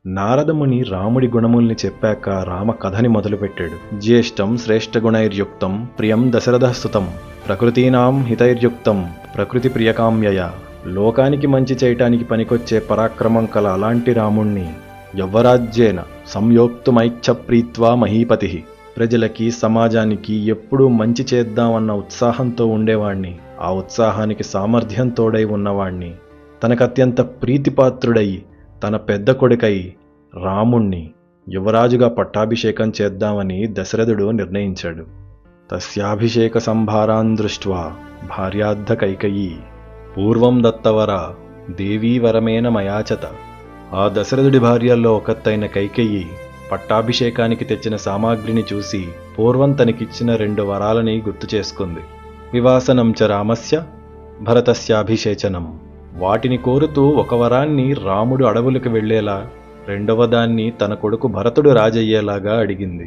నారదముని రాముడి గుణముల్ని చెప్పాక రామ కథని మొదలుపెట్టాడు. జ్యేష్టం శ్రేష్ఠగుణైర్యుక్తం ప్రియం దశరథస్తుతం ప్రకృతీనాం హితైర్యుక్తం ప్రకృతి ప్రియకామ్యయ. లోకానికి మంచి చేయటానికి పనికొచ్చే పరాక్రమం కల అలాంటి రాముణ్ణి యవ్వరాజ్యేన సంయోక్తుమైచ్ఛ ప్రీత్వా మహీపతి. ప్రజలకి సమాజానికి ఎప్పుడూ మంచి చేద్దామన్న ఉత్సాహంతో ఉండేవాణ్ణి, ఆ ఉత్సాహానికి సామర్థ్యం తోడై ఉన్నవాణ్ణి, తనకత్యంత ప్రీతిపాత్రుడై తన పెద్ద కొడుకై రాముణ్ణి యువరాజుగా పట్టాభిషేకం చేద్దామని దశరథుడు నిర్ణయించాడు. తస్యాభిషేక సంభారాన్ దృష్ట్వా భార్యార్థ కైకయీ పూర్వం దత్తవర దేవీవరమేన మయాచత. ఆ దశరథుడి భార్యల్లో ఒకత్తైన కైకేయి పట్టాభిషేకానికి తెచ్చిన సామాగ్రిని చూసి పూర్వం తనకిచ్చిన 2 వరాలని గుర్తు చేసుకుంది. వివాసనం చ రామస్య భరతస్యాభిషేచనం. వాటిని కోరుతూ ఒక వరాన్ని రాముడు అడవులకు వెళ్లేలా, 2వ దాన్ని తన కొడుకు భరతుడు రాజయ్యేలాగా అడిగింది.